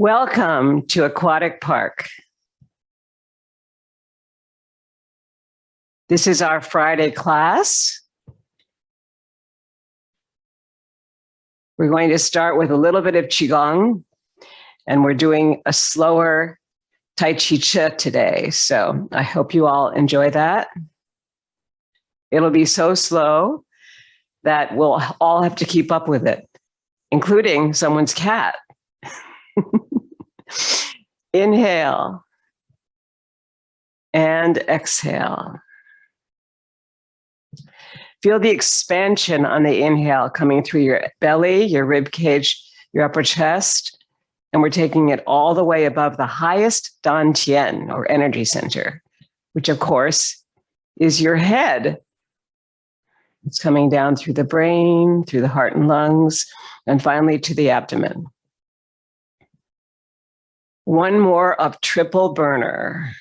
Welcome to Aquatic Park. This is our Friday class. We're going to start with a little bit of Qigong, and we're doing a slower Tai Chi Chih today. So I hope you all enjoy that. It'll be so slow that we'll all have to keep up with it, including someone's cat. Inhale and exhale. Feel the expansion on the inhale coming through your belly, your rib cage, your upper chest, and we're taking it all the way above the highest Dan Tian, or energy center, which of course is your head. It's coming down through the brain, through the heart and lungs, and finally to the abdomen. One more of triple burner.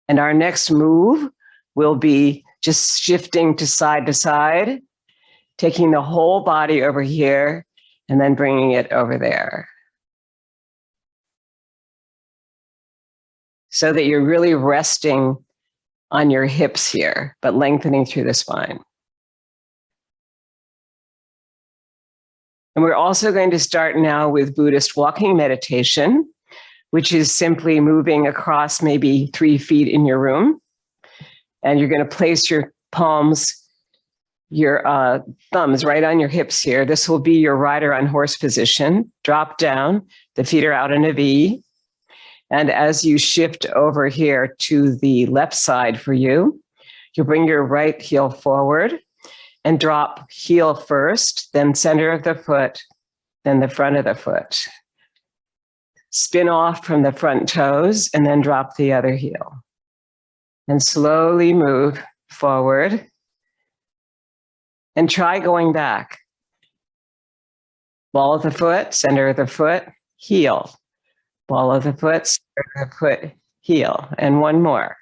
And our next move will be just shifting to side, taking the whole body over here and then bringing it over there. So that you're really resting on your hips here, but lengthening through the spine. And we're also going to start now with Buddhist walking meditation, which is simply moving across maybe 3 feet in your room. And you're going to place your palms, your thumbs right on your hips here. This will be your rider on horse position. Drop down, the feet are out in a V. And as you shift over here to the left side for you, you'll bring your right heel forward and drop heel first, then center of the foot, then the front of the foot. Spin off from the front toes and then drop the other heel. And slowly move forward and try going back. Ball of the foot, center of the foot, heel. Ball of the foot, center of the foot, heel. And one more.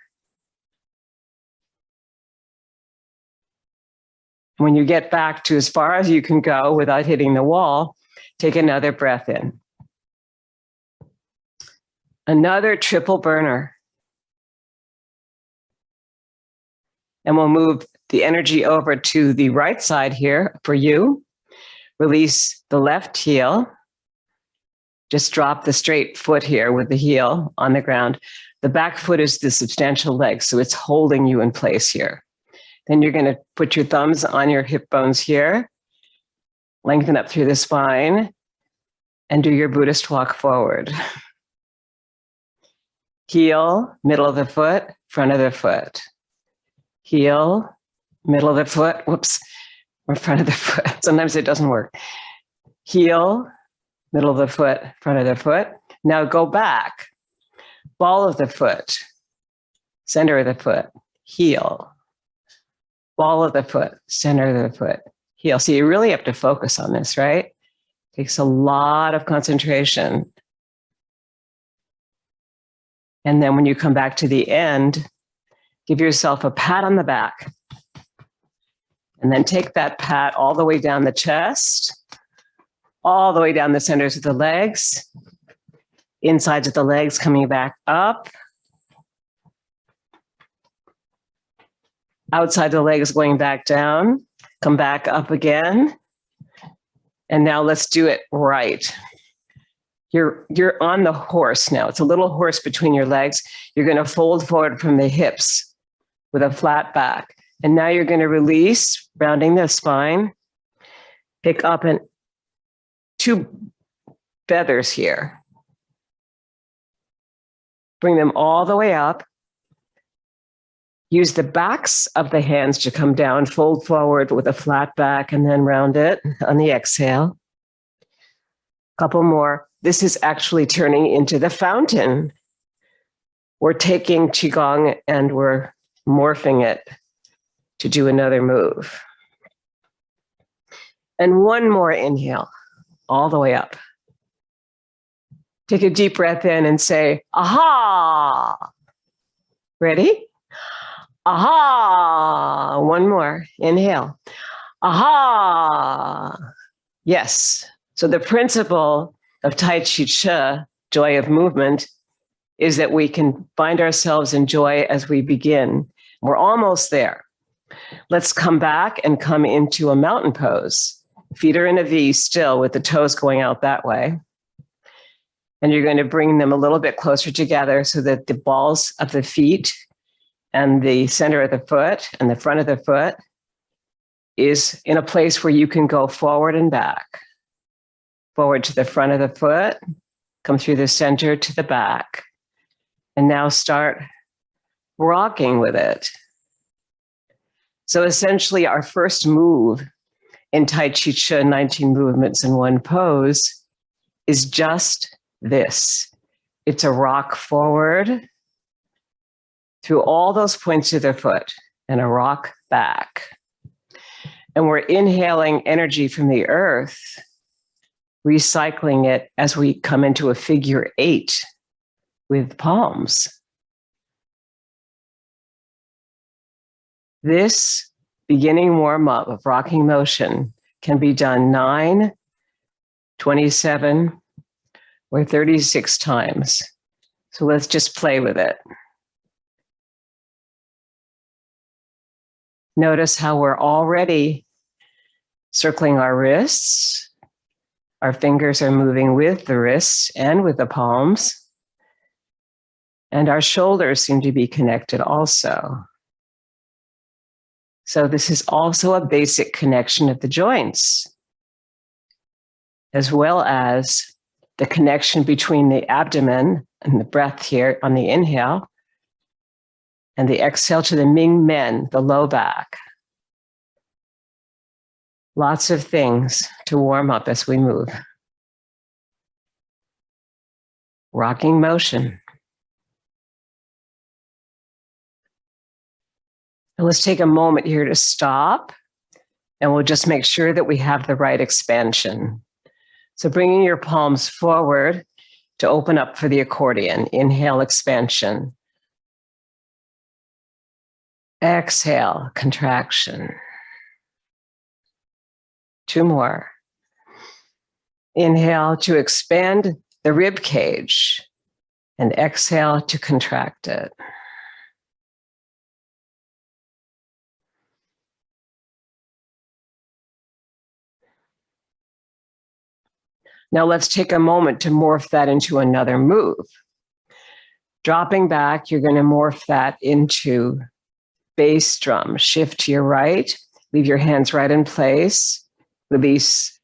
When you get back to as far as you can go without hitting the wall, take another breath in. Another triple burner. And we'll move the energy over to the right side here for you. Release the left heel. Just drop the straight foot here with the heel on the ground. The back foot is the substantial leg, so it's holding you in place here. Then you're going to put your thumbs on your hip bones here, lengthen up through the spine, and do your Buddhist walk forward. Heel, middle of the foot, front of the foot. Heel, middle of the foot, whoops, or front of the foot. Sometimes it doesn't work. Heel, middle of the foot, front of the foot. Now go back. Ball of the foot, center of the foot, heel. Ball of the foot, center of the foot, heel. So you really have to focus on this, right? Takes a lot of concentration. And then when you come back to the end, give yourself a pat on the back. And then take that pat all the way down the chest, all the way down the centers of the legs, insides of the legs coming back up. Outside the legs going back down, come back up again. And now let's do it right. You're on the horse now. It's a little horse between your legs. You're going to fold forward from the hips with a flat back. And now you're going to release, rounding the spine. Pick up 2 feathers here. Bring them all the way up. Use the backs of the hands to come down, fold forward with a flat back, and then round it on the exhale. Couple more. This is actually turning into the fountain. We're taking Qigong and we're morphing it to do another move. And one more inhale, all the way up. Take a deep breath in and say, aha. Ready? Aha. One more. Inhale. Aha. Yes. So the principle of Tai Chi Chih, joy of movement, is that we can find ourselves in joy as we begin. We're almost there. Let's come back and come into a mountain pose. Feet are in a V still with the toes going out that way. And you're going to bring them a little bit closer together so that the balls of the feet and the center of the foot and the front of the foot is in a place where you can go forward and back. Forward to the front of the foot, come through the center to the back. And now start rocking with it. So essentially our first move in Tai Chi Chih, 19 movements in one pose, is just this. It's a rock forward through all those points of the foot and a rock back. And we're inhaling energy from the earth, recycling it as we come into a figure 8 with palms. This beginning warm-up of rocking motion can be done 9, 27, or 36 times. So let's just play with it. Notice how we're already circling our wrists. Our fingers are moving with the wrists and with the palms. And our shoulders seem to be connected also. So this is also a basic connection of the joints, as well as the connection between the abdomen and the breath here on the inhale and the exhale to the Ming Men, the low back. Lots of things to warm up as we move. Rocking motion. And let's take a moment here to stop, and we'll just make sure that we have the right expansion. So bringing your palms forward to open up for the accordion. Inhale, expansion. Exhale, contraction. 2 more. Inhale to expand the rib cage, and exhale to contract it. Now let's take a moment to morph that into another move. Dropping back, you're going to morph that into bass drum. Shift to your right, leave your hands right in place, release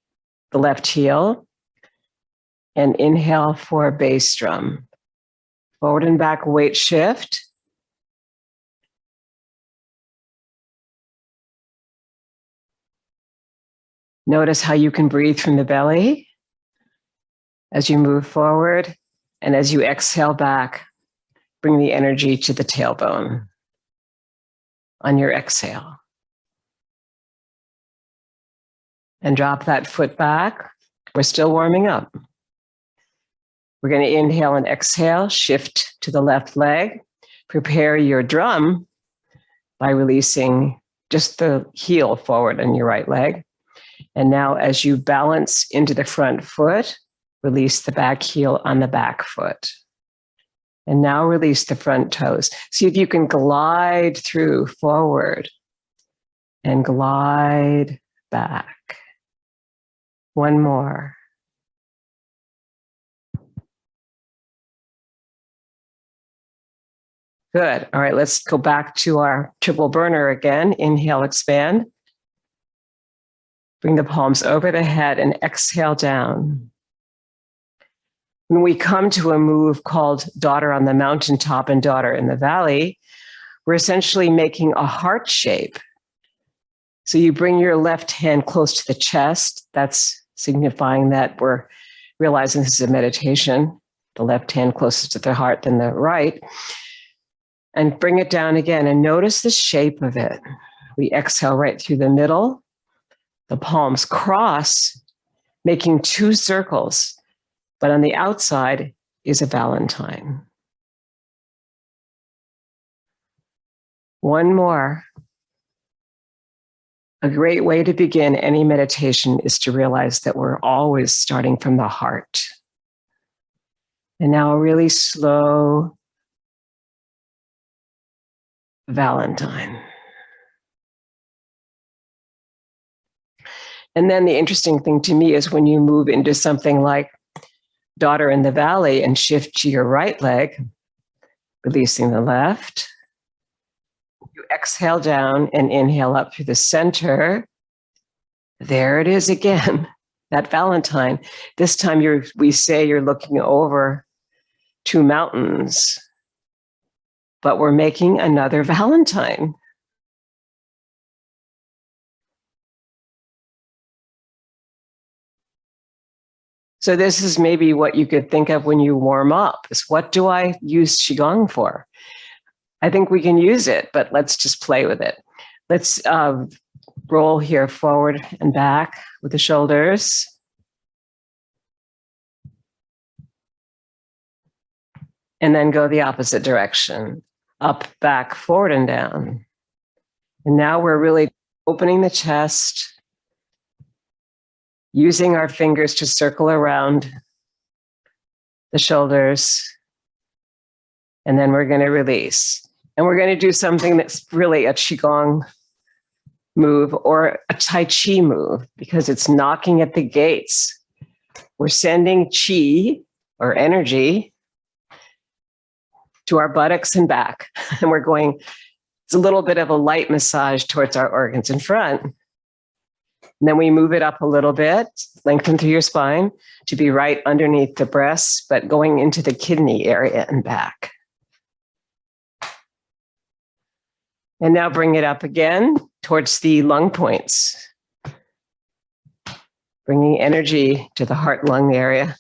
the left heel, and inhale for bass drum. Forward and back weight shift. Notice how you can breathe from the belly as you move forward, and as you exhale back, bring the energy to the tailbone on your exhale. And drop that foot back. We're still warming up. We're going to inhale and exhale, shift to the left leg. Prepare your drum by releasing just the heel forward on your right leg. And now as you balance into the front foot, release the back heel on the back foot. And now release the front toes. See if you can glide through forward and glide back. 1 more. Good. All right, let's go back to our triple burner again. Inhale, expand. Bring the palms over the head and exhale down. When we come to a move called Daughter on the Mountaintop and Daughter in the Valley, we're essentially making a heart shape. So you bring your left hand close to the chest. That's signifying that we're realizing this is a meditation. The left hand closer to the heart than the right. And bring it down again and notice the shape of it. We exhale right through the middle. The palms cross, making 2 circles. But on the outside is a Valentine. 1 more. A great way to begin any meditation is to realize that we're always starting from the heart. And now a really slow Valentine. And then the interesting thing to me is when you move into something like Daughter in the Valley and shift to your right leg, releasing the left. You exhale down and inhale up through the center. There it is again, that Valentine. This time we say you're looking over two mountains, but we're making another Valentine. So this is maybe what you could think of when you warm up, is what do I use Qigong for? I think we can use it, but let's just play with it. Let's roll here forward and back with the shoulders. And then go the opposite direction, up, back, forward, and down. And now we're really opening the chest, using our fingers to circle around the shoulders. And then we're going to release. And we're going to do something that's really a Qigong move or a Tai Chi move, because it's knocking at the gates. We're sending Qi or energy to our buttocks and back. And we're going, it's a little bit of a light massage towards our organs in front. And then we move it up a little bit, lengthen through your spine to be right underneath the breasts, but going into the kidney area and back. And now bring it up again towards the lung points, bringing energy to the heart-lung area.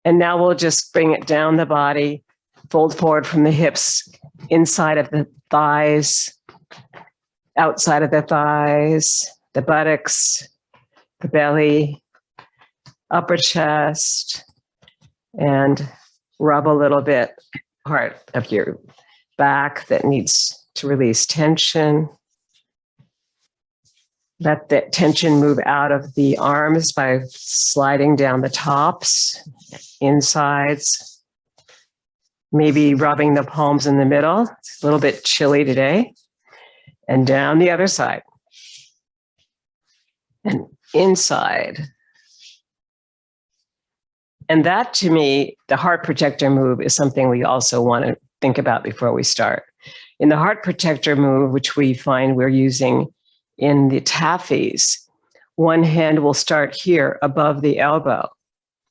And now we'll just bring it down the body, fold forward from the hips, inside of the thighs, outside of the thighs, the buttocks, the belly, upper chest, and rub a little bit part of your back that needs to release tension. Let that tension move out of the arms by sliding down the tops, insides, maybe rubbing the palms in the middle. It's a little bit chilly today. And down the other side. And inside. And that, to me, the heart protector move is something we also want to think about before we start. In the heart protector move, which we find we're using in the taffies, one hand will start here above the elbow,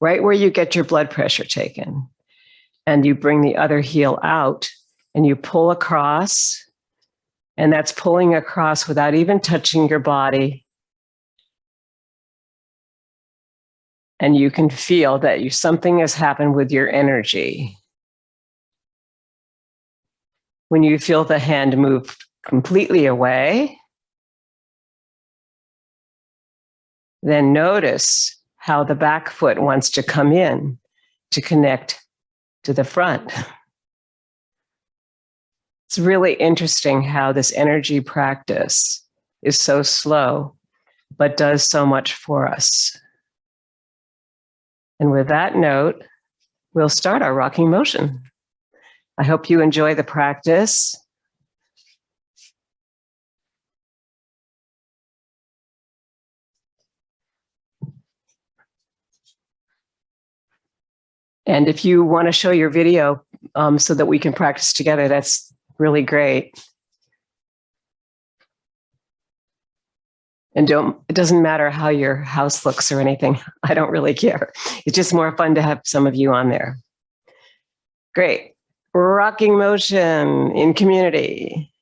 right where you get your blood pressure taken. And you bring the other heel out and you pull across. And that's pulling across without even touching your body. And you can feel that something has happened with your energy. When you feel the hand move completely away, then notice how the back foot wants to come in to connect to the front. It's really interesting how this energy practice is so slow, but does so much for us. And with that note, we'll start our rocking motion. I hope you enjoy the practice. And if you want to show your video so that we can practice together, that's really great. And it doesn't matter how your house looks or anything. I don't really care. It's just more fun to have some of you on there. Great. Rocking motion in community.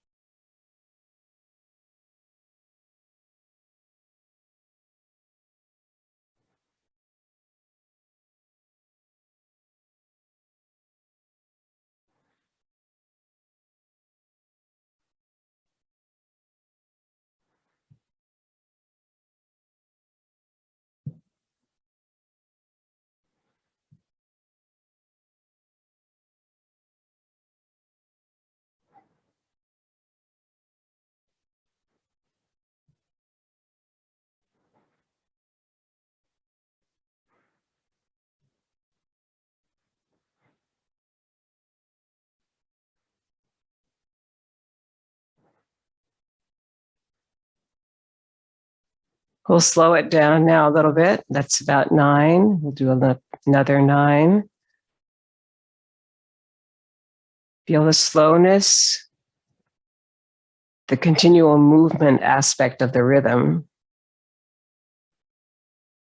We'll slow it down now a little bit. That's about 9. We'll do another 9. Feel the slowness, the continual movement aspect of the rhythm,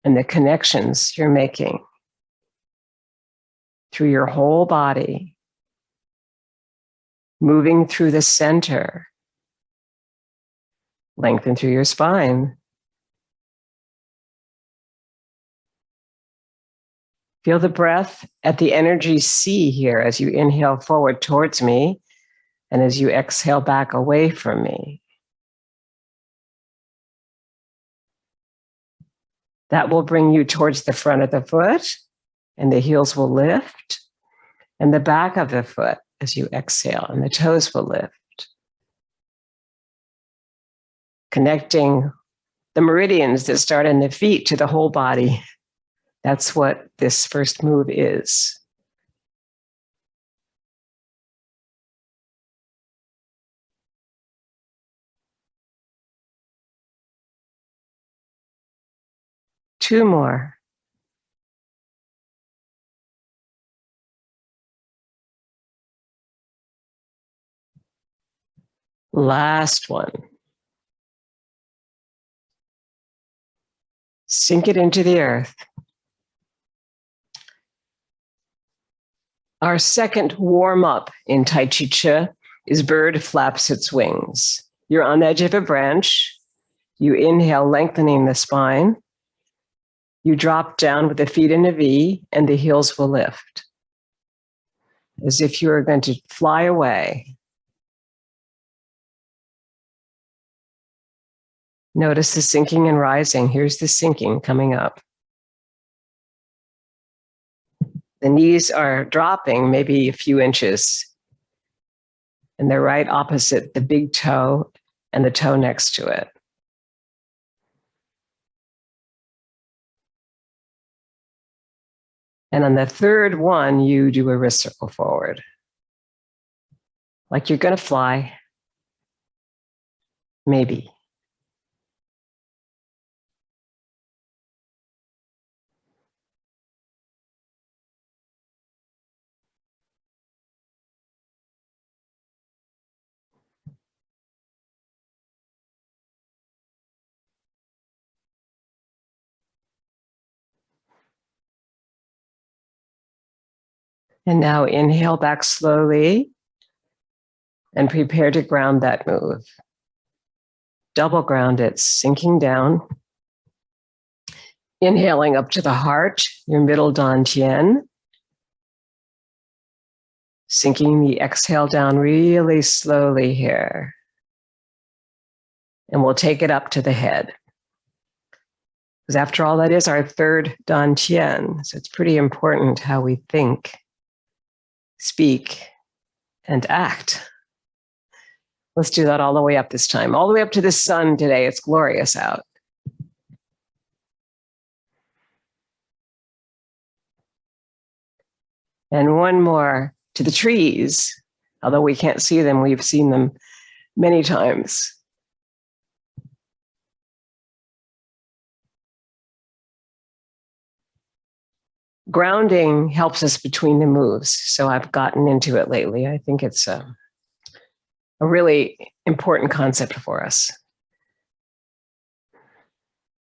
and the connections you're making through your whole body, moving through the center, lengthen through your spine. Feel the breath at the energy C here as you inhale forward towards me and as you exhale back away from me. That will bring you towards the front of the foot, and the heels will lift, and the back of the foot as you exhale, and the toes will lift. Connecting the meridians that start in the feet to the whole body. That's what this first move is. Two more. Last one. Sink it into the earth. Our second warm up in Tai Chi Chih is bird flaps its wings. You're on the edge of a branch. You inhale, lengthening the spine. You drop down with the feet in a V, and the heels will lift, as if you are going to fly away. Notice the sinking and rising. Here's the sinking coming up. The knees are dropping maybe a few inches, and they're right opposite the big toe and the toe next to it. And on the third one, you do a wrist circle forward, like you're going to fly, maybe. And now inhale back slowly and prepare to ground that move. Double ground it, sinking down. Inhaling up to the heart, your middle dantian. Sinking the exhale down really slowly here. And we'll take it up to the head. Because after all, that is our third dantian. So it's pretty important how we think, speak, and act. Let's do that all the way up this time. All the way up to the sun today. It's glorious out. And one more to the trees. Although we can't see them, we've seen them many times. Grounding helps us between the moves. So I've gotten into it lately. I think it's a really important concept for us.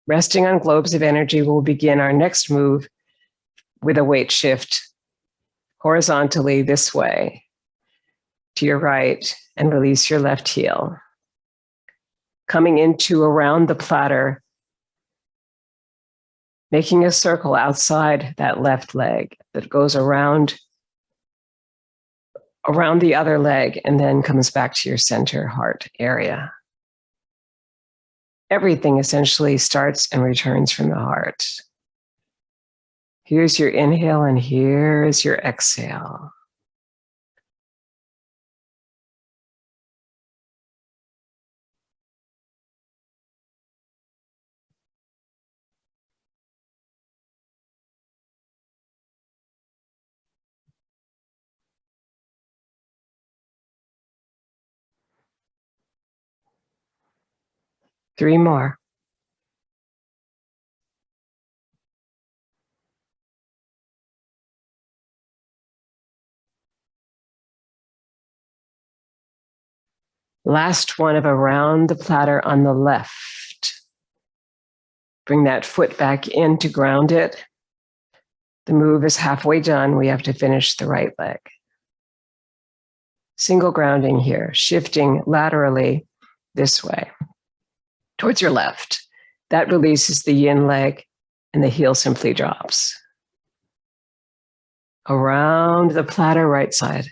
Resting on globes of energy, we'll begin our next move with a weight shift horizontally this way to your right and release your left heel. Coming into around the platter, making a circle outside that left leg that goes around the other leg and then comes back to your center heart area. Everything essentially starts and returns from the heart. Here's your inhale and here's your exhale. Three more. Last one of around the platter on the left. Bring that foot back in to ground it. The move is halfway done. We have to finish the right leg. Single grounding here, shifting laterally this way towards your left. That releases the yin leg and the heel simply drops. Around the platter, right side.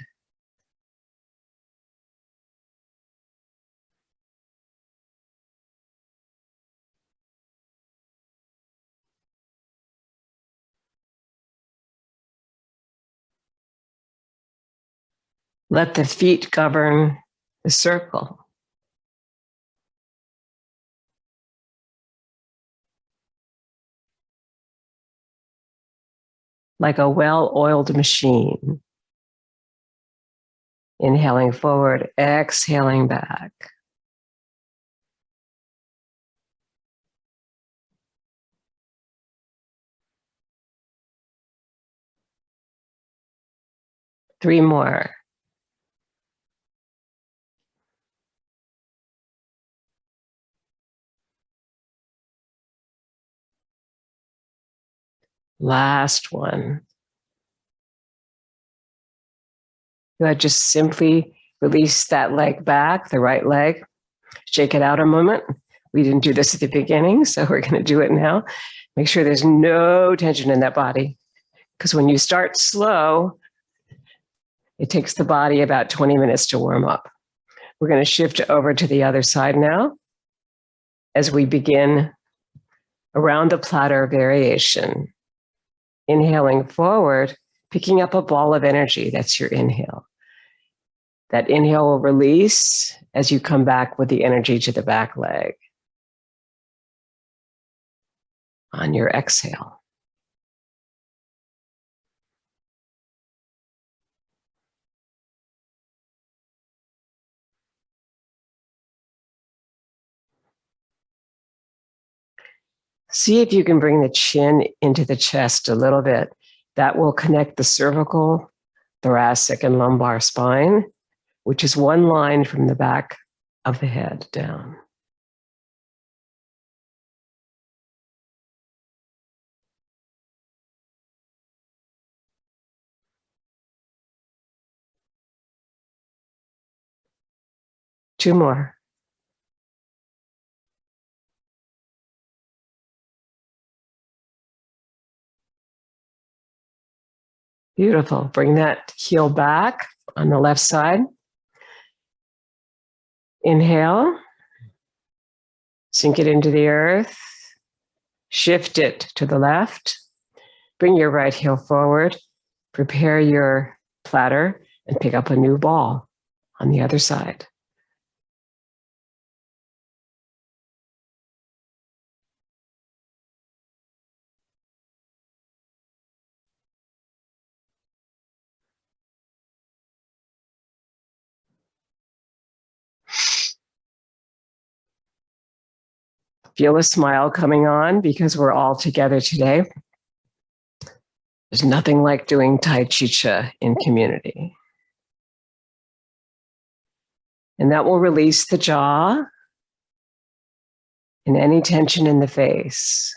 Let the feet govern the circle. Like a well-oiled machine. Inhaling forward, exhaling back. Three more. Last one. Good. Just simply release that leg back, the right leg. Shake it out a moment. We didn't do this at the beginning, so we're going to do it now. Make sure there's no tension in that body. Because when you start slow, it takes the body about 20 minutes to warm up. We're going to shift over to the other side now as we begin around the platter variation. Inhaling forward, picking up a ball of energy. That's your inhale. That inhale will release as you come back with the energy to the back leg. On your exhale. See if you can bring the chin into the chest a little bit. That will connect the cervical, thoracic, and lumbar spine, which is one line from the back of the head down. Two more. Beautiful. Bring that heel back on the left side. Inhale. Sink it into the earth. Shift it to the left. Bring your right heel forward. Prepare your platter and pick up a new ball on the other side. Feel a smile coming on because we're all together today. There's nothing like doing Tai Chi Chih in community. And that will release the jaw and any tension in the face.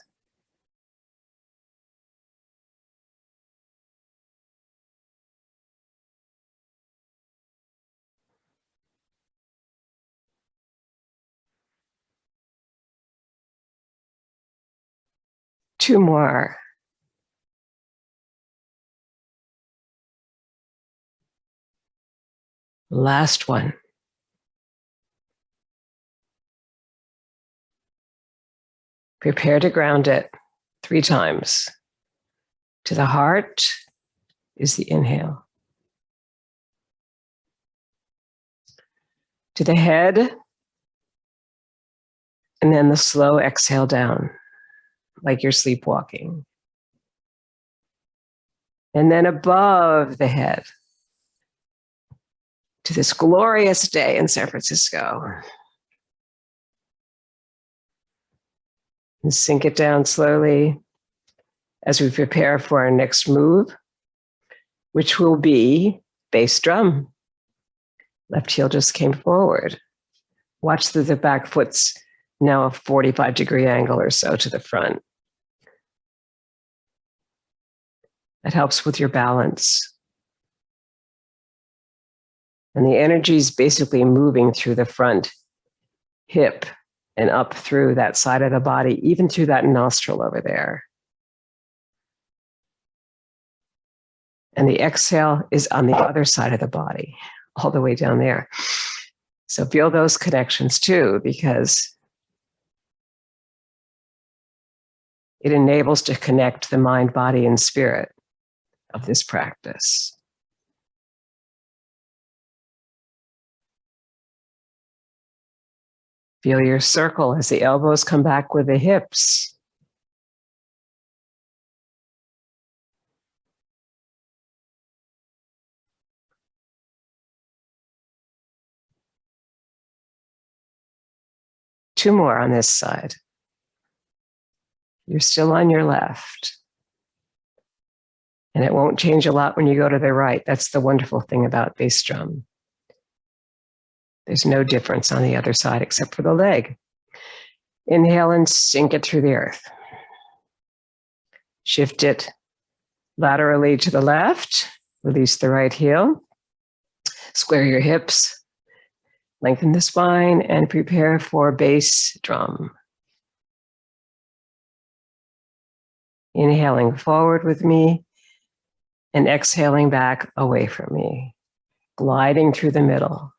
Two more. Last one. Prepare to ground it 3 times. To the heart is the inhale. To the head, and then the slow exhale down, like you're sleepwalking. And then above the head, to this glorious day in San Francisco. And sink it down slowly as we prepare for our next move, which will be bass drum. Left heel just came forward. Watch that the back foot's now a 45-degree angle or so to the front. That helps with your balance. And the energy is basically moving through the front hip and up through that side of the body, even through that nostril over there. And the exhale is on the other side of the body, all the way down there. So feel those connections too, because it enables to connect the mind, body, and spirit of this practice. Feel your circle as the elbows come back with the hips. Two more on this side. You're still on your left. And it won't change a lot when you go to the right. That's the wonderful thing about bass drum. There's no difference on the other side except for the leg. Inhale and sink it through the earth. Shift it laterally to the left. Release the right heel. Square your hips. Lengthen the spine and prepare for bass drum. Inhaling forward with me and exhaling back away from me, gliding through the middle.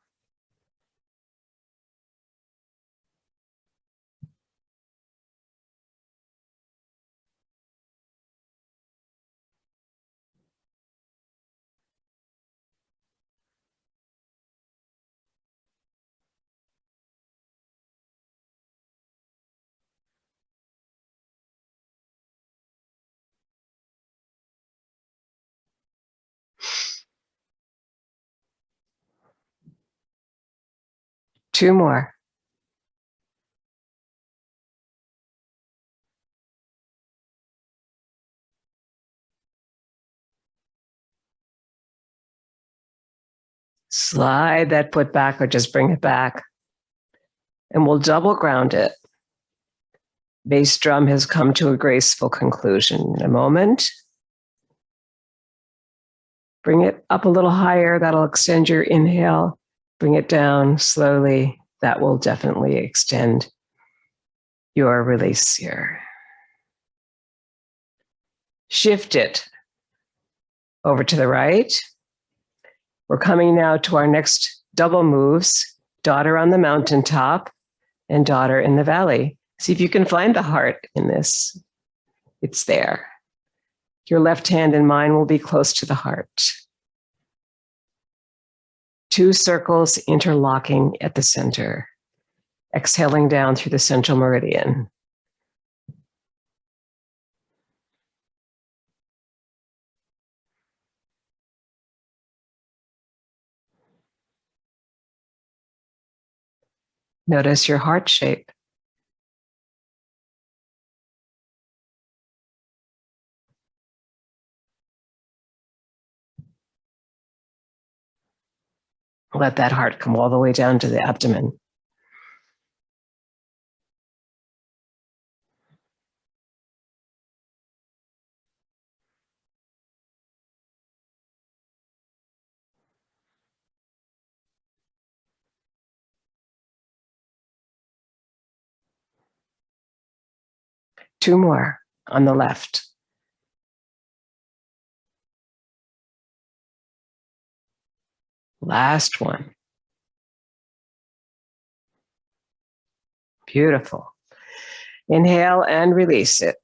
Two more. Slide that foot back or just bring it back. And we'll double ground it. Bass drum has come to a graceful conclusion. In a moment, bring it up a little higher. That'll extend your inhale. Bring it down slowly. That will definitely extend your release here. Shift it over to the right. We're coming now to our next double moves, daughter on the mountaintop and daughter in the valley. See if you can find the heart in this. It's there. Your left hand and mine will be close to the heart. Two circles interlocking at the center, exhaling down through the central meridian. Notice your heart shape. Let that heart come all the way down to the abdomen. Two more on the left. Last one. Beautiful. Inhale and release it.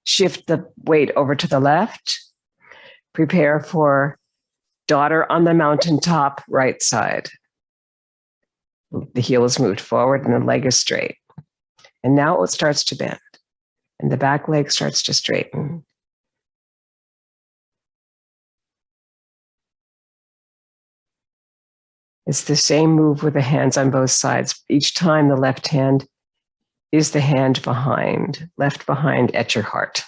Shift the weight over to the left. Prepare for daughter on the mountaintop, right side. The heel is moved forward and the leg is straight. And now it starts to bend and the back leg starts to straighten. It's the same move with the hands on both sides. Each time the left hand is the hand behind, left behind at your heart.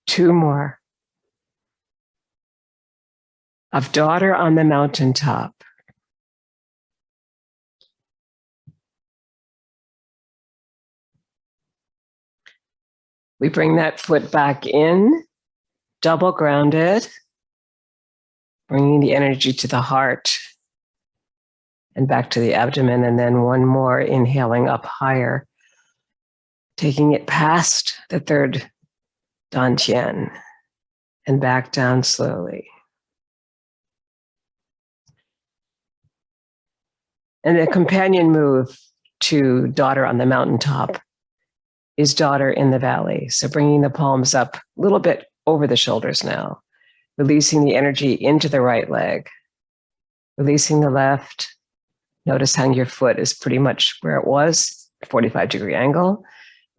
2 more. Of daughter on the mountaintop. We bring that foot back in, double grounded, bringing the energy to the heart and back to the abdomen. And then one more, inhaling up higher, taking it past the third dantian and back down slowly. And the companion move to daughter on the mountaintop is daughter in the valley. So bringing the palms up a little bit over the shoulders now, releasing the energy into the right leg, releasing the left. Notice how your foot is pretty much where it was, 45-degree angle,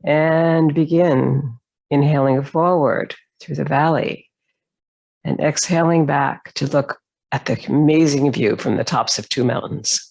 and begin inhaling forward through the valley and exhaling back to look at the amazing view from the tops of 2 mountains.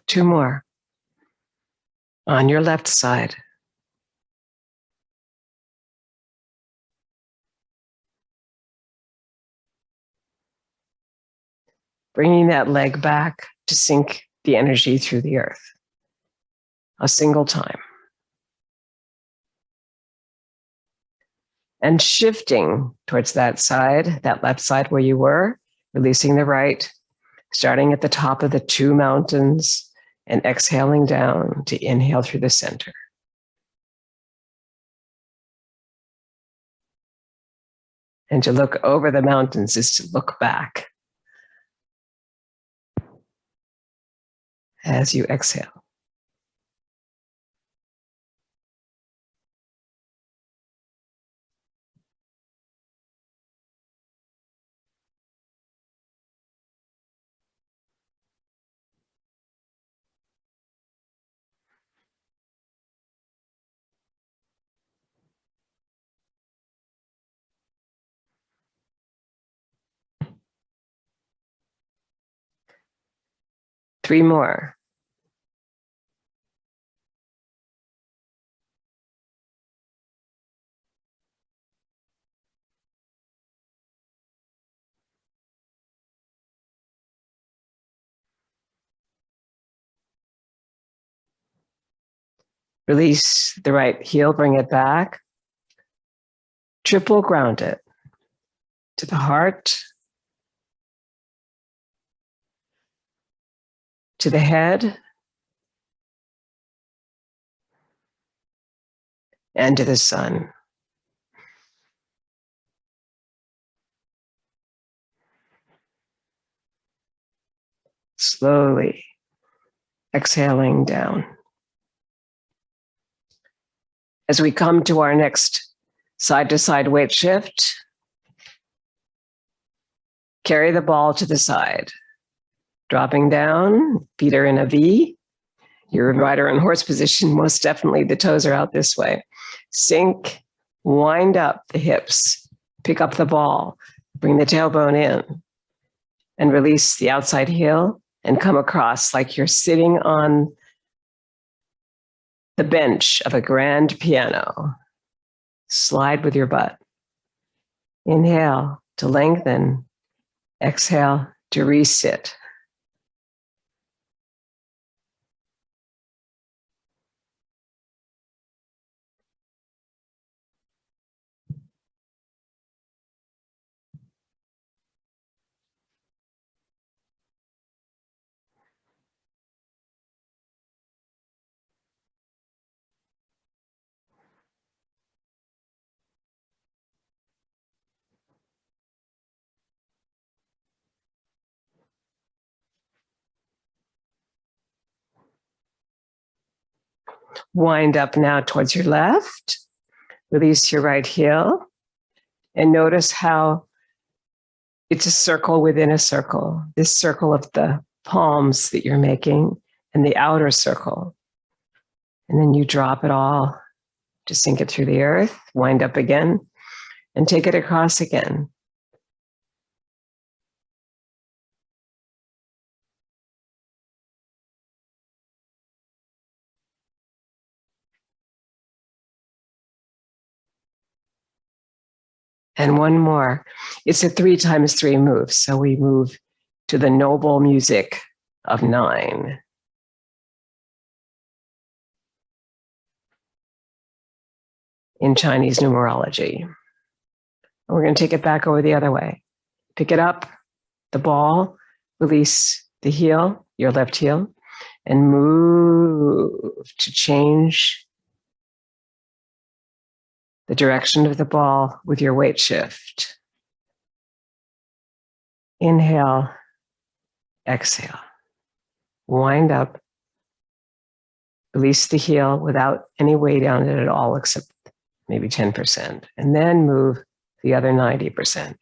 Two more. On your left side. Bringing that leg back to sink the energy through the earth. A single time. And shifting towards that side, that left side where you were, releasing the right, starting at the top of the 2 mountains and exhaling down to inhale through the center. And to look over the mountains is to look back as you exhale. Three more. Release the right heel, bring it back. Triple ground it to the heart, to the head, and to the sun. Slowly exhaling down. As we come to our next side-to-side weight shift, carry the ball to the side. Dropping down, feet are in a V. Your rider and horse position, most definitely the toes are out this way. Sink, wind up the hips, pick up the ball, bring the tailbone in, and release the outside heel and come across like you're sitting on the bench of a grand piano. Slide with your butt. Inhale to lengthen. Exhale to resit. Wind up now towards your left. Release your right heel. And notice how it's a circle within a circle. This circle of the palms that you're making and the outer circle. And then you drop it all to sink it through the earth, wind up again, and take it across again. And one more. It's a 3 times 3 move. So we move to the noble music of 9. In Chinese numerology. We're going to take it back over the other way. Pick it up, the ball, release the heel, your left heel, and move to change the direction of the ball with your weight shift. Inhale, exhale. Wind up, release the heel without any weight on it at all, except maybe 10%, and then move the other 90%.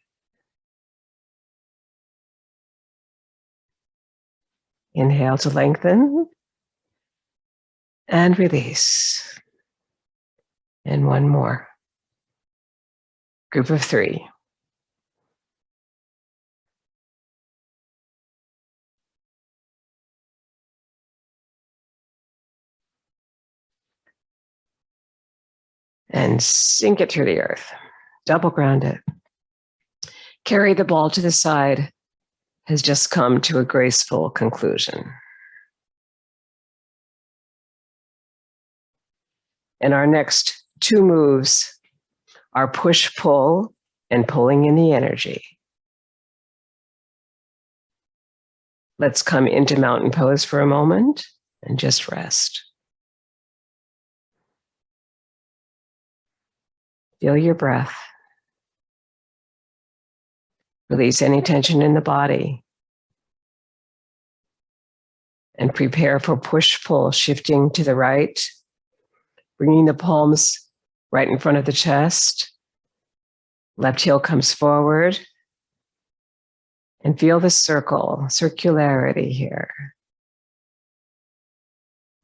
Inhale to lengthen and release. And one more. Group of 3. And sink it through the earth. Double ground it. Carry the ball to the side has just come to a graceful conclusion. And our next 2 moves are push-pull and pulling in the energy. Let's come into mountain pose for a moment and just rest. Feel your breath. Release any tension in the body. And prepare for push-pull, shifting to the right, bringing the palms right in front of the chest. Left heel comes forward. And feel the circularity here.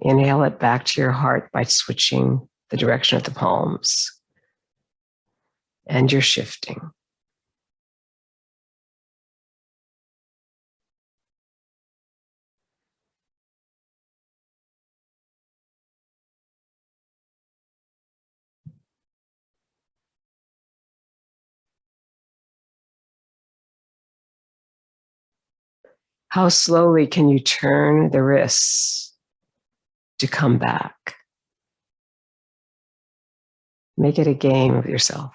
Inhale it back to your heart by switching the direction of the palms. And you're shifting. How slowly can you turn the wrists to come back? Make it a game of yourself.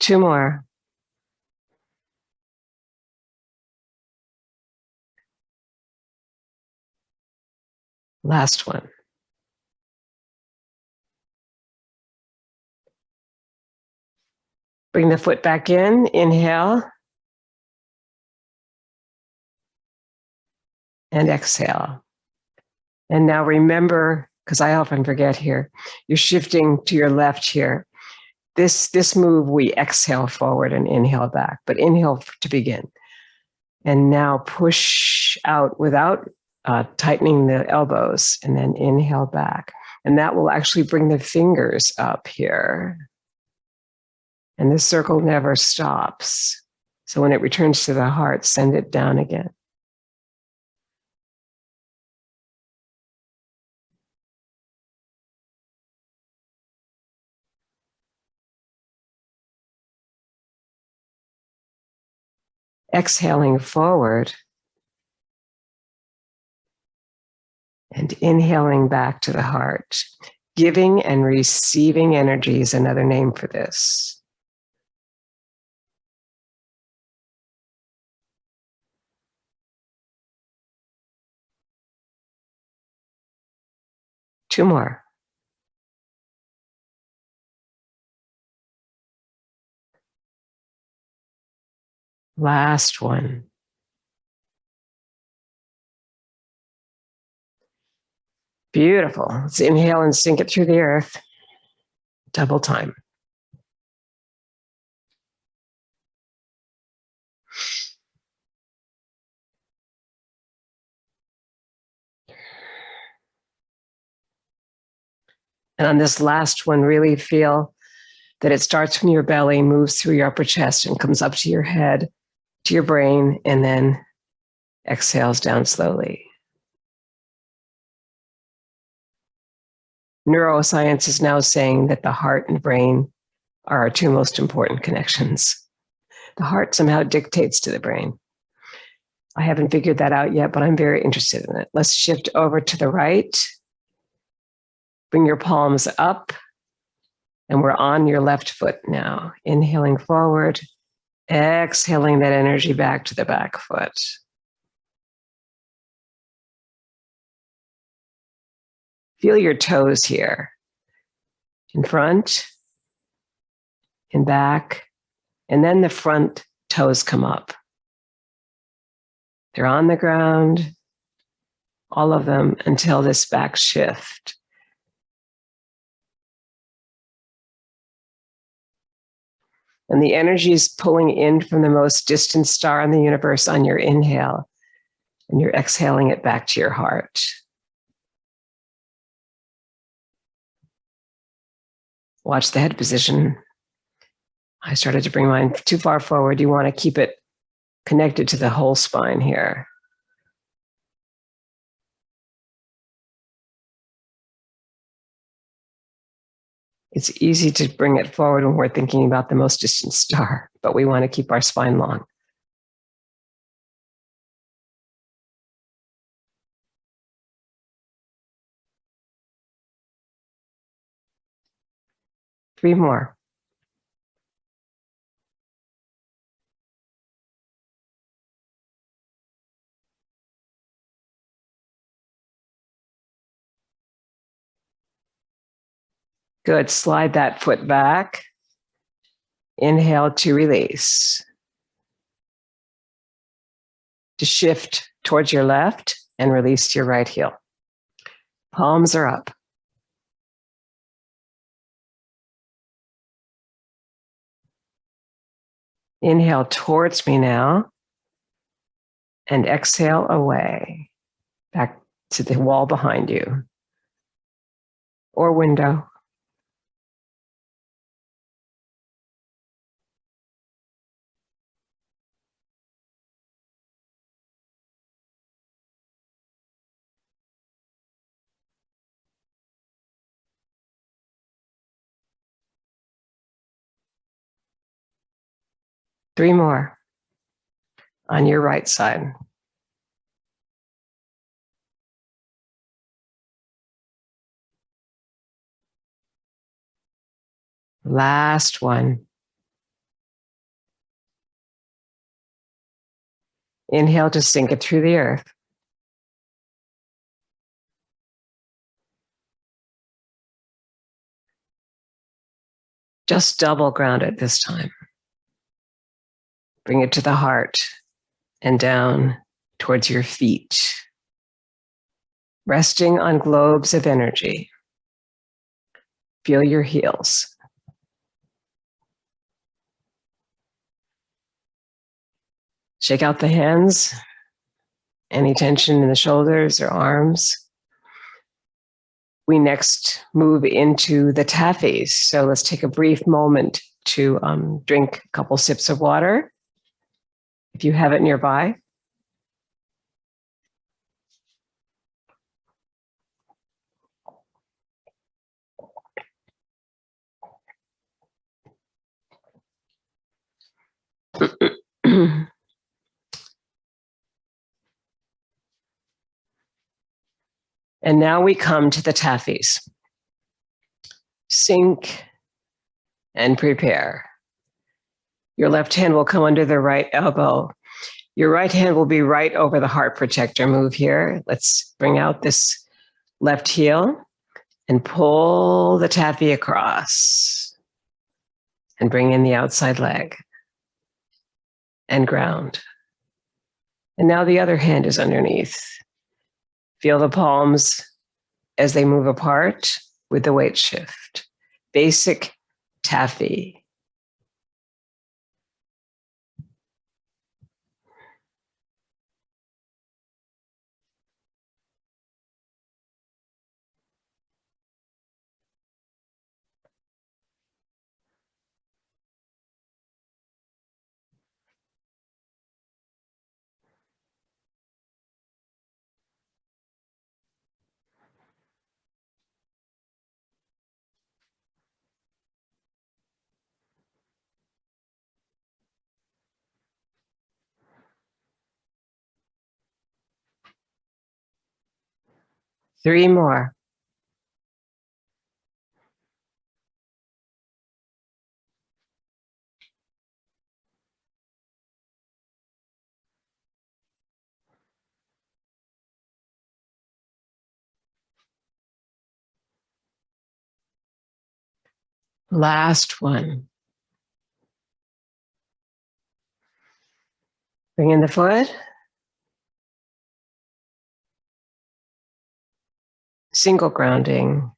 Two more. Last one. Bring the foot back in, inhale. And exhale. And now remember, because I often forget here, you're shifting to your left here. This move, we exhale forward and inhale back, but inhale to begin. And now push out without tightening the elbows, and then inhale back. And that will actually bring the fingers up here. And this circle never stops. So when it returns to the heart, send it down again. Exhaling forward and inhaling back to the heart. Giving and receiving energy is another name for this. 2 more. Last one. Beautiful. Let's inhale and sink it through the earth. Double time. And on this last one, really feel that it starts from your belly, moves through your upper chest, and comes up to your head, to your brain, and then exhales down slowly. Neuroscience is now saying that the heart and brain are our 2 most important connections. The heart somehow dictates to the brain. I haven't figured that out yet, but I'm very interested in it. Let's shift over to the right. Bring your palms up, and we're on your left foot now. Inhaling forward, exhaling that energy back to the back foot. Feel your toes here. In front, in back, and then the front toes come up. They're on the ground, all of them, until this back shift. And the energy is pulling in from the most distant star in the universe on your inhale, and you're exhaling it back to your heart. Watch the head position. I started to bring mine too far forward. You want to keep it connected to the whole spine here. It's easy to bring it forward when we're thinking about the most distant star, but we want to keep our spine long. Three more. Good. Slide that foot back. Inhale to release. To shift towards your left and release to your right heel. Palms are up. Inhale towards me now. And exhale away. Back to the wall behind you. Or window. Three more on your right side. Last one. Inhale to sink it through the earth. Just double ground it this time. Bring it to the heart and down towards your feet. Resting on globes of energy. Feel your heels. Shake out the hands. Any tension in the shoulders or arms. We next move into the taffies. So let's take a brief moment to drink a couple sips of water, if you have it nearby. And now we come to the taffies. Sink and prepare. Your left hand will come under the right elbow. Your right hand will be right over the heart protector. Move here. Let's bring out this left heel. And pull the taffy across and bring in the outside leg and ground. And now the other hand is underneath. Feel the palms as they move apart with the weight shift. Basic taffy. Three more. Last one. Bring in the foot. Single grounding.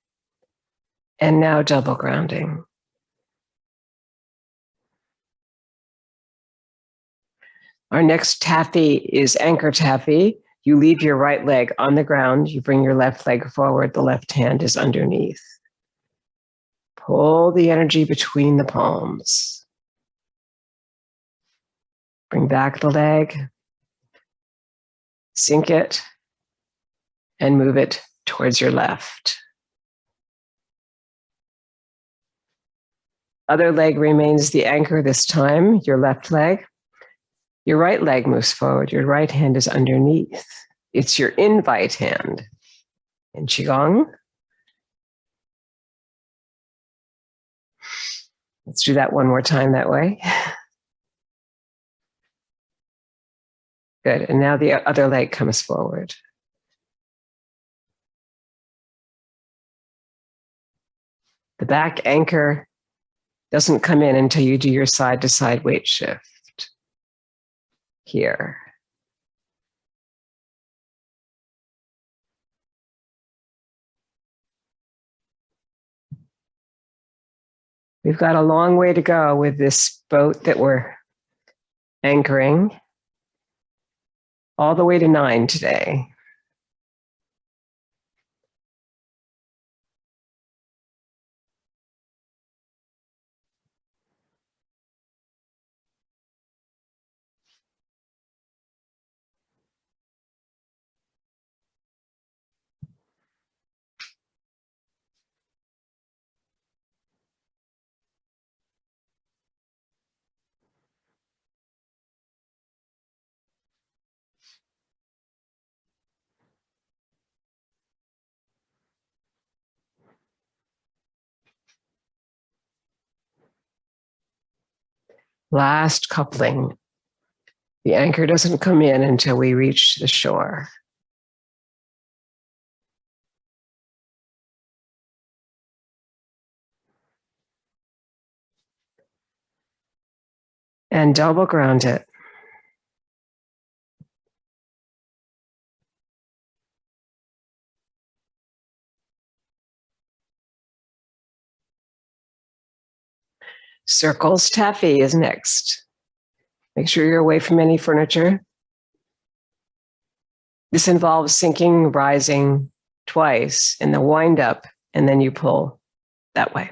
And now double grounding. Our next taffy is anchor taffy. You leave your right leg on the ground. You bring your left leg forward. The left hand is underneath. Pull the energy between the palms. Bring back the leg. Sink it. And move it towards your left. Other leg remains the anchor this time, your left leg. Your right leg moves forward. Your right hand is underneath. It's your invite hand in Qigong. Let's do that one more time that way. Good. And now the other leg comes forward. The back anchor doesn't come in until you do your side-to-side weight shift. Here. We've got a long way to go with this boat that we're anchoring. All the way to 9 today. Last coupling. The anchor doesn't come in until we reach the shore. And double ground it. Circles taffy is next. Make sure you're away from any furniture. This involves sinking, rising twice in the wind up, and then you pull that way.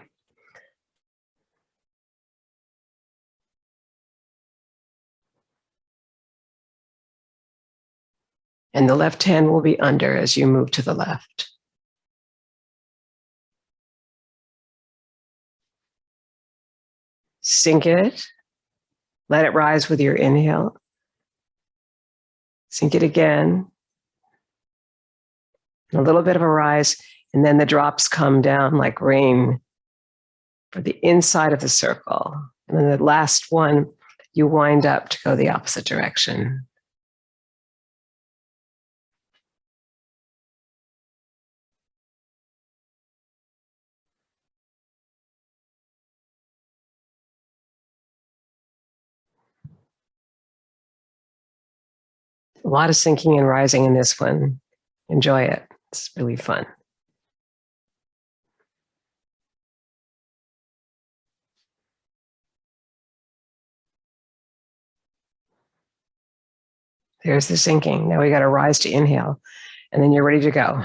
And the left hand will be under as you move to the left. Sink it. Let it rise with your inhale. Sink it again. A little bit of a rise, and then the drops come down like rain for the inside of the circle. And then the last one, you wind up to go the opposite direction. A lot of sinking and rising in this one. Enjoy it. It's really fun. There's the sinking. Now we got to rise to inhale, and then you're ready to go.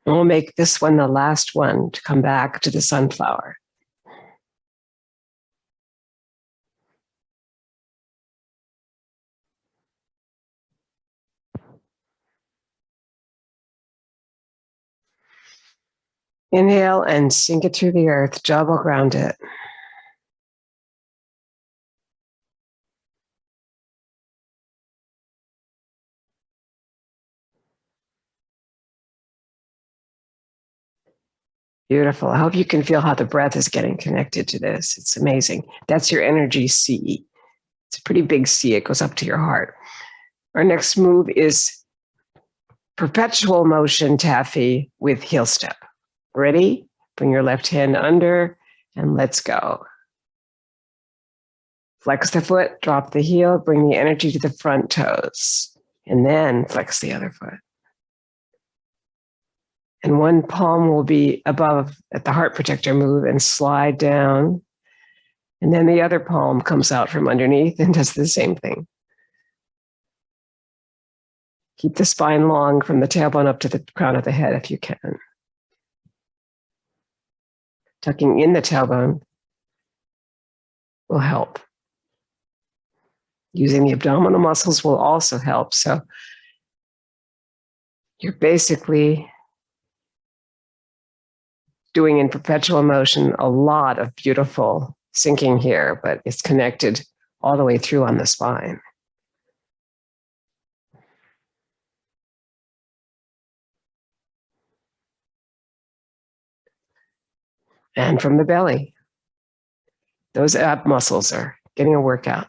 And we'll make this one the last one to come back to the sunflower. Inhale and sink it through the earth, double ground it. Beautiful. I hope you can feel how the breath is getting connected to this. It's amazing. That's your energy C. It's a pretty big C. It goes up to your heart. Our next move is perpetual motion taffy with heel step. Ready? Bring your left hand under and let's go. Flex the foot, drop the heel, bring the energy to the front toes, and then flex the other foot. And one palm will be above at the heart protector move and slide down. And then the other palm comes out from underneath and does the same thing. Keep the spine long from the tailbone up to the crown of the head if you can. Tucking in the tailbone will help. Using the abdominal muscles will also help. So you're basically doing in perpetual motion a lot of beautiful sinking here, but it's connected all the way through on the spine. And from the belly. Those ab muscles are getting a workout.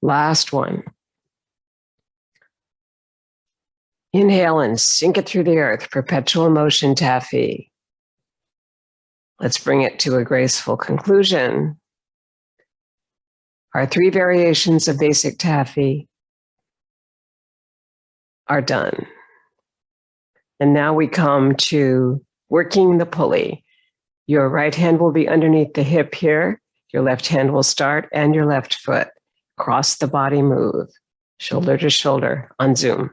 Last one. Inhale and sink it through the earth, perpetual motion taffy. Let's bring it to a graceful conclusion. Our 3 variations of basic taffy are done. And now we come to working the pulley. Your right hand will be underneath the hip here. Your left hand will start and your left foot. Cross the body move, shoulder to shoulder on Zoom.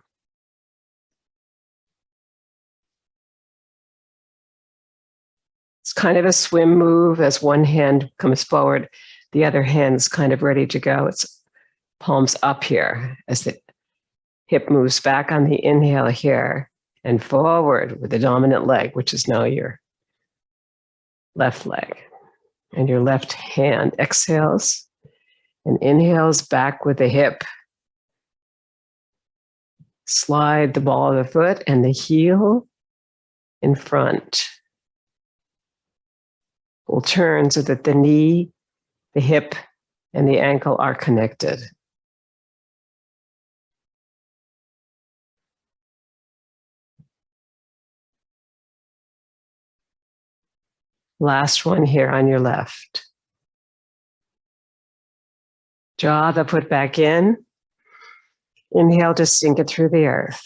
It's kind of a swim move as one hand comes forward, the other hand's kind of ready to go. It's palms up here as the hip moves back on the inhale here and forward with the dominant leg, which is now your left leg. And your left hand exhales and inhales back with the hip. Slide the ball of the foot and the heel in front. We'll turn so that the knee, the hip, and the ankle are connected. Last one here on your left. Draw the foot back in. Inhale to sink it through the earth.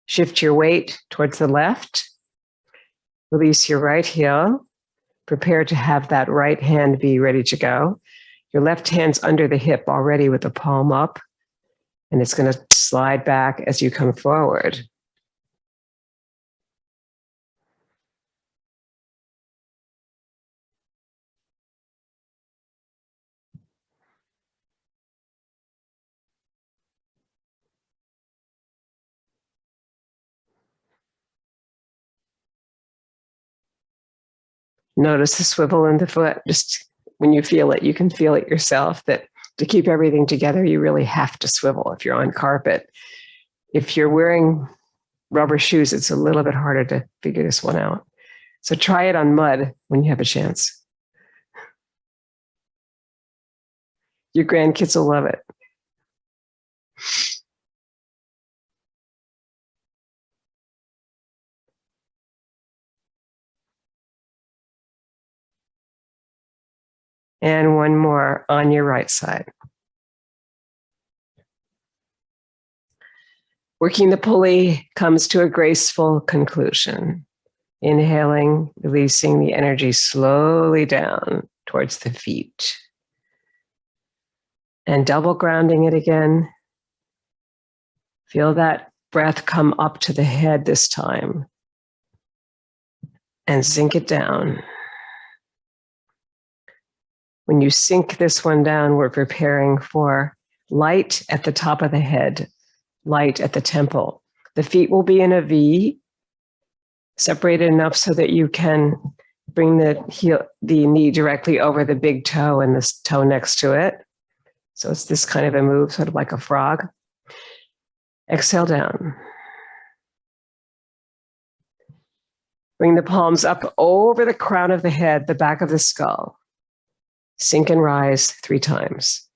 Shift your weight towards the left. Release your right heel. Prepare to have that right hand be ready to go. Your left hand's under the hip already with the palm up, and it's going to slide back as you come forward. Notice the swivel in the foot. Just when you feel it, you can feel it yourself that to keep everything together, you really have to swivel if you're on carpet. If you're wearing rubber shoes, it's a little bit harder to figure this one out. So try it on mud when you have a chance. Your grandkids will love it. And one more on your right side. Working the pulley comes to a graceful conclusion. Inhaling, releasing the energy slowly down towards the feet. And double grounding it again. Feel that breath come up to the head this time. And sink it down. When you sink this one down, we're preparing for light at the top of the head, light at the temple. The feet will be in a V, separated enough so that you can bring the knee directly over the big toe and this toe next to it. So it's this kind of a move, sort of like a frog. Exhale down. Bring the palms up over the crown of the head, the back of the skull. Sink and rise 3 times.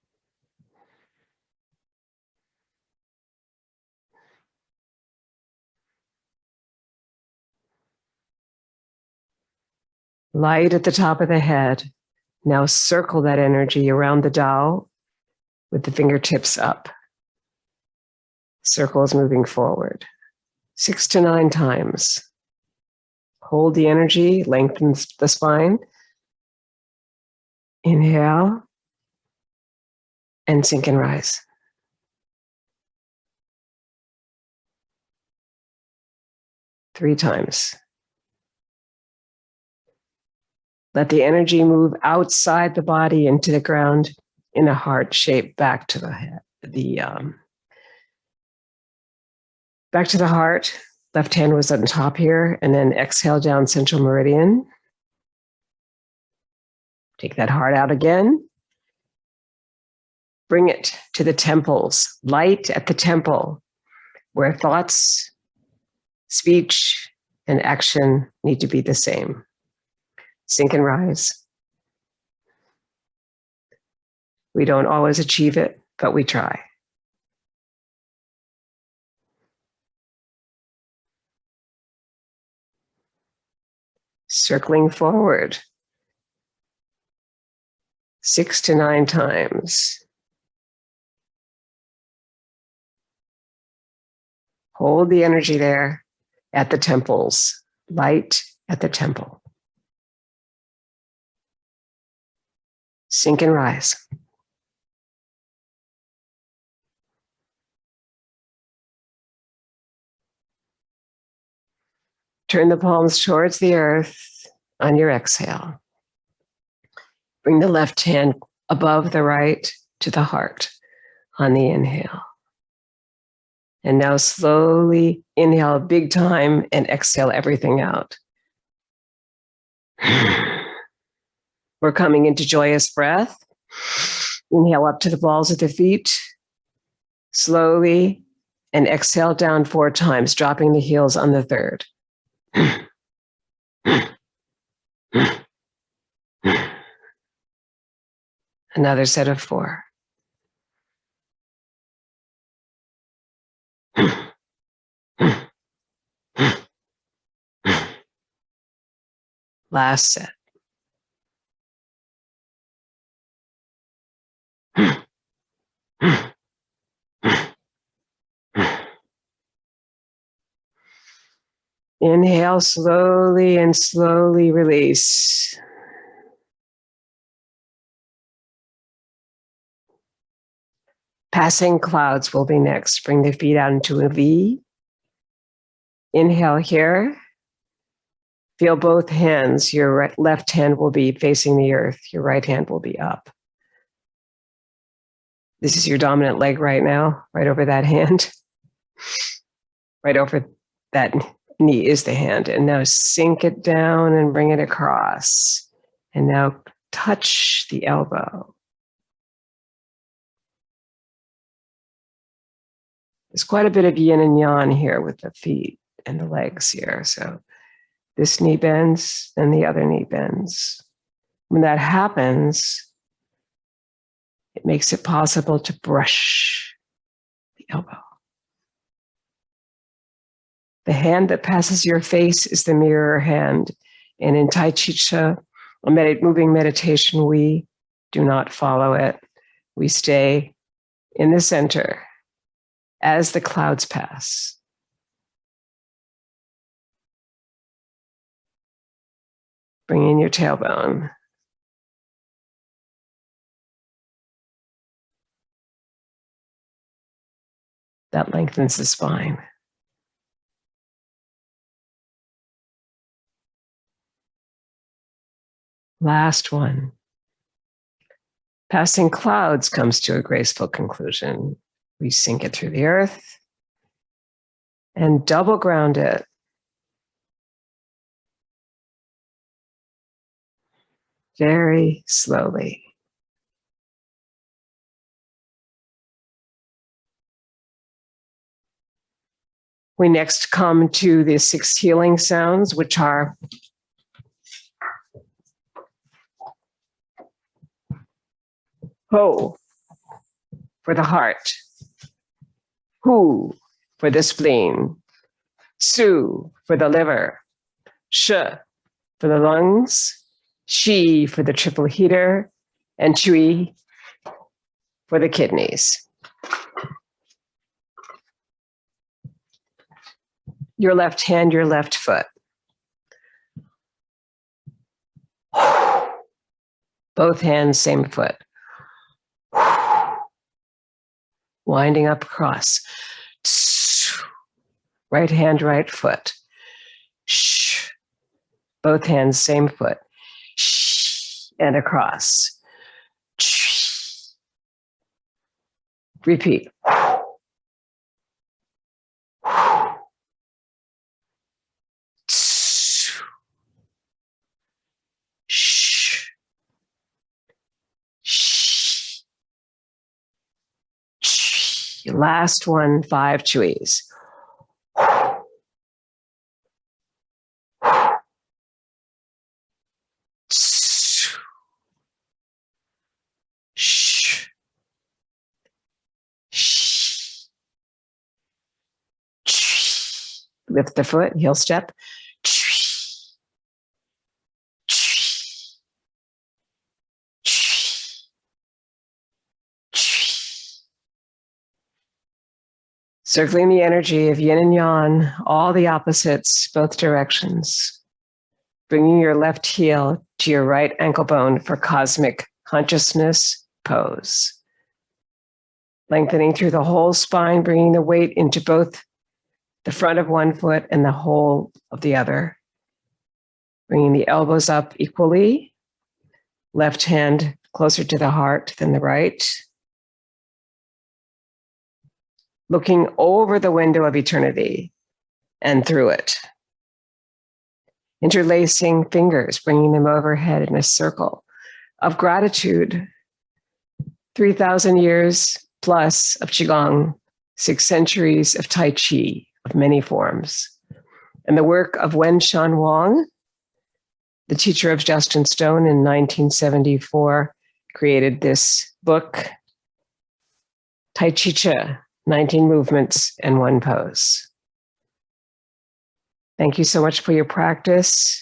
Light at the top of the head. Now circle that energy around the Tao with the fingertips up. Circle is moving forward. 6 to 9 times. Hold the energy, lengthen the spine. Inhale and sink and rise. Three times. Let the energy move outside the body into the ground in a heart shape back to the head, back to the heart. Left hand was on top here, and then exhale down central meridian. Take that heart out again. Bring it to the temples, light at the temple, where thoughts, speech, and action need to be the same. Sink and rise. We don't always achieve it, but we try. Circling forward. 6 to 9 times. Hold the energy there at the temples, light at the temple. Sink and rise. Turn the palms towards the earth on your exhale. Bring the left hand above the right to the heart on the inhale. And now slowly inhale big time and exhale everything out. We're coming into joyous breath. Inhale up to the balls of the feet. Slowly, and exhale down 4 times, dropping the heels on the 3rd. Another set of 4. Last set. Inhale slowly and slowly release. Passing clouds will be next. Bring the feet out into a V. Inhale here. Feel both hands. Your left hand will be facing the earth. Your right hand will be up. This is your dominant leg right now, right over that hand. Right over that knee is the hand. And now sink it down and bring it across. And now touch the elbow. There's quite a bit of yin and yang here with the feet and the legs here. So this knee bends and the other knee bends. When that happens, it makes it possible to brush the elbow. The hand that passes your face is the mirror hand. And in Tai Chi Chih, a moving meditation, we do not follow it. We stay in the center as the clouds pass. Bring in your tailbone. That lengthens the spine. Last one. Passing clouds comes to a graceful conclusion. We sink it through the earth and double ground it. Very slowly. We next come to the 6 healing sounds, which are Ho for the heart, Hu for the spleen, Su for the liver, Sh for the lungs, Shi for the triple heater, and Chui for the kidneys. Your left hand, your left foot. Both hands, same foot. Winding up across. Right hand, right foot. Both hands, same foot. And across. Repeat. Last one, 5 chuis. Lift the foot, heel step. Circling the energy of yin and yang, all the opposites, both directions. Bringing your left heel to your right ankle bone for cosmic consciousness pose. Lengthening through the whole spine, bringing the weight into both the front of one foot and the whole of the other. Bringing the elbows up equally. Left hand closer to the heart than the right. Looking over the window of eternity and through it. Interlacing fingers, bringing them overhead in a circle of gratitude. 3,000 years plus of Qigong, 6 centuries of Tai Chi of many forms. And the work of Wen Shan Wang, the teacher of Justin Stone in 1974, created this book, T'ai Chi Chih, 19 movements and 1 pose. Thank you so much for your practice.